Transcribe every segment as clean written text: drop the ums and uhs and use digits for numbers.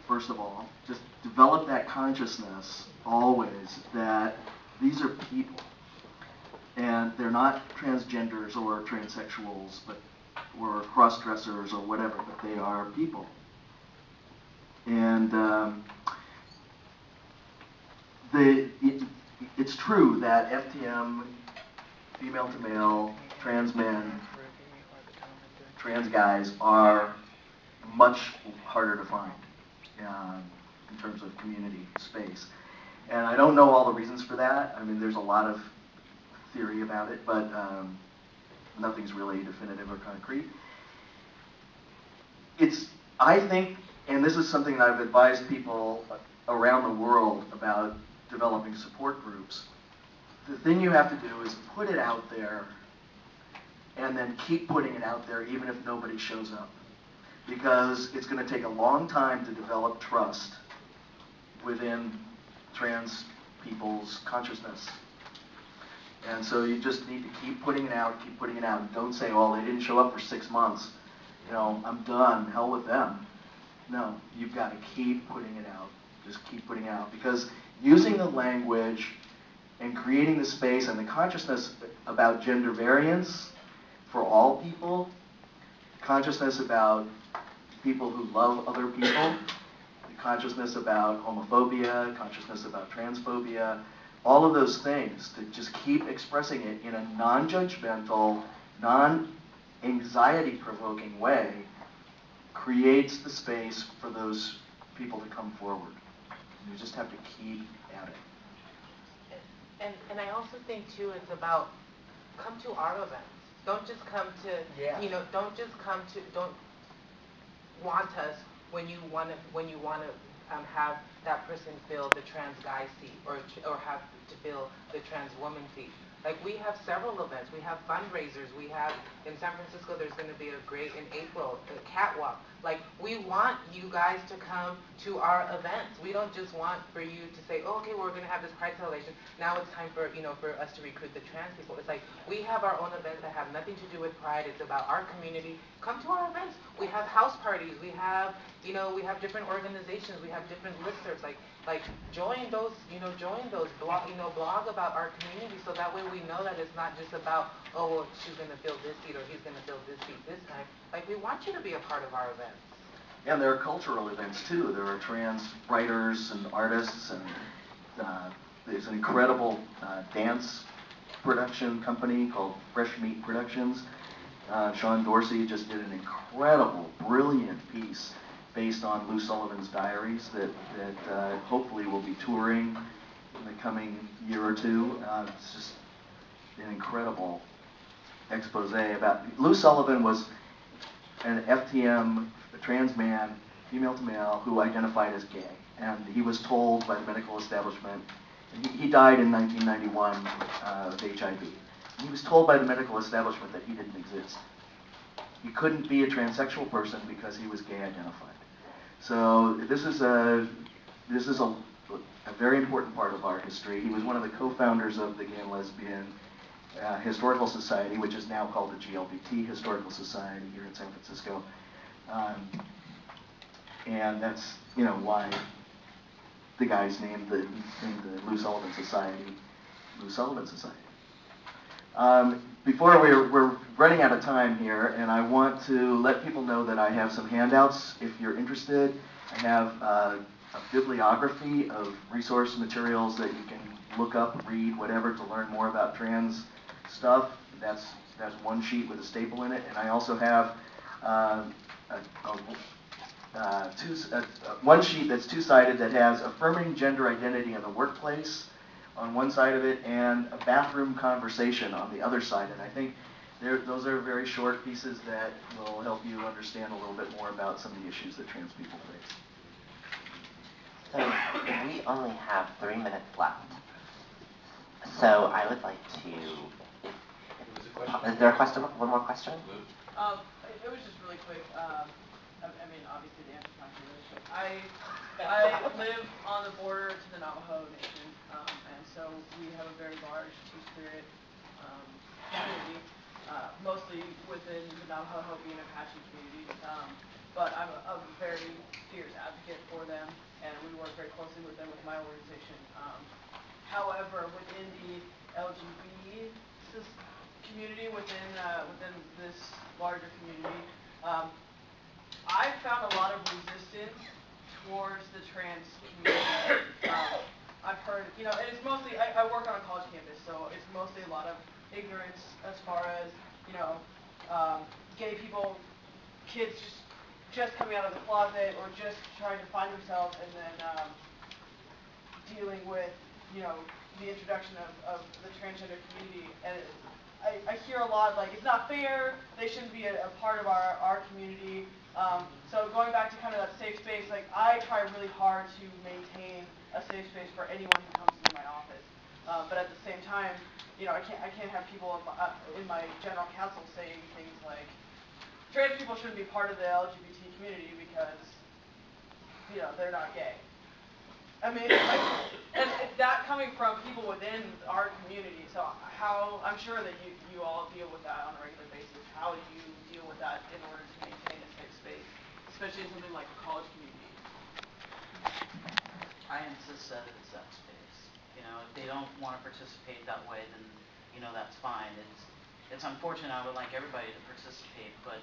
first of all. Just develop that consciousness always that these are people. And they're not transgenders or transsexuals, or cross-dressers or whatever, but they are people. And it's true that FTM, female to male, trans men, trans guys are much harder to find in terms of community space. And I don't know all the reasons for that. I mean, there's a lot of theory about it, but nothing's really definitive or concrete. I think, and this is something that I've advised people around the world about developing support groups, the thing you have to do is put it out there and then keep putting it out there even if nobody shows up. Because it's going to take a long time to develop trust within trans people's consciousness. And so you just need to keep putting it out, keep putting it out. Don't say, oh, they didn't show up for 6 months. You know, I'm done, hell with them. No, you've got to keep putting it out. Just keep putting it out. Because using the language and creating the space and the consciousness about gender variance for all people, consciousness about people who love other people, consciousness about homophobia, consciousness about transphobia, all of those things, to just keep expressing it in a non-judgmental, non-anxiety-provoking way, creates the space for those people to come forward. You just have to keep at it. And I also think too, it's about come to our events. Don't just come to, don't want us when you want to have that person fill the trans guy seat or have to fill the trans woman seat. Like, we have several events. We have fundraisers. We have, in San Francisco, there's going to be a great, in April, a catwalk. Like, we want you guys to come to our events. We don't just want for you to say, oh, okay, we're going to have this Pride celebration. Now it's time for, for us to recruit the trans people. It's like, we have our own events that have nothing to do with Pride. It's about our community. Come to our events. We have house parties. We have, we have different organizations. We have different listservs. Like join those, blog about our community, so that way we know that it's not just about, oh, well, she's going to fill this seat or he's going to fill this seat this time. Like, we want you to be a part of our events. Yeah, and there are cultural events too. There are trans writers and artists, and there's an incredible dance production company called Fresh Meat Productions. Sean Dorsey just did an incredible, brilliant piece based on Lou Sullivan's diaries that hopefully will be touring in the coming year or two. It's just an incredible expose about... Lou Sullivan was an FTM, a trans man, female to male, who identified as gay. And he was told by the medical establishment, he died in 1991 of HIV. He was told by the medical establishment that he didn't exist. He couldn't be a transsexual person because he was gay identified. So this is a very important part of our history. He was one of the co-founders of the Gay and Lesbian Historical Society, which is now called the GLBT Historical Society here in San Francisco. And that's why the guys named the Lou Sullivan Society Lou Sullivan Society. Before we're running out of time here, and I want to let people know that I have some handouts if you're interested. I have a bibliography of resource materials that you can look up, read, whatever, to learn more about trans stuff. That's one sheet with a staple in it, and I also have one sheet that's two-sided that has affirming gender identity in the workplace on one side of it, and a bathroom conversation on the other side. And I think those are very short pieces that will help you understand a little bit more about some of the issues that trans people face. So we only have 3 minutes left. So I would like to... Is there a question? One more question? It was just really quick. I mean, obviously the answer's not really quick. I live on the border to the Navajo Nation, and so we have a very large Two-Spirit community, mostly within the Navajo, Hopi, and Apache communities. but I'm a very fierce advocate for them, and we work very closely with them with my organization. However, within the LGBT community, within this larger community, I found a lot of resistance towards the trans community. I've heard, and it's mostly, I work on a college campus, so it's mostly a lot of ignorance as far as, gay people, kids just coming out of the closet or just trying to find themselves, and then dealing with, the introduction of the transgender community. And I hear a lot like, it's not fair, they shouldn't be a part of our community. So going back to kind of that safe space, like I try really hard to maintain a safe space for anyone who comes into my office. But at the same time, I can't have people in my general counsel saying things like, trans people shouldn't be part of the LGBT community because, they're not gay. I mean, and that coming from people within our community, so I'm sure that you all deal with that on a regular basis. How do you deal with that in order to maintain a safe space, especially in something like a college community? I insist that it's that space. If they don't want to participate that way, then, that's fine. It's unfortunate. I would like everybody to participate, but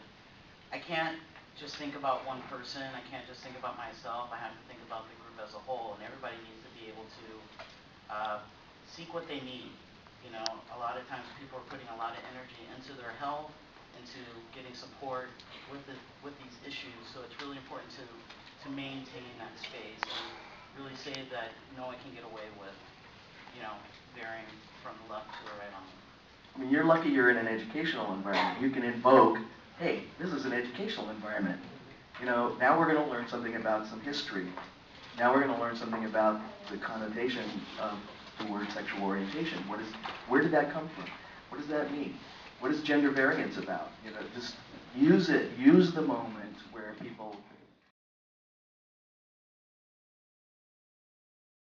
I can't just think about one person. I can't just think about myself. I have to think about the group as a whole, and everybody needs to be able to seek what they need. A lot of times people are putting a lot of energy into their health, into getting support with these issues, so it's really important to maintain that space and really say that no one can get away with, varying from the left to the right on. I mean, you're lucky you're in an educational environment. You can invoke, hey, this is an educational environment. Now we're going to learn something about some history. Now we're going to learn something about the connotation of the word sexual orientation. Where did that come from? What does that mean? What is gender variance about? Just use it. Use the moment where people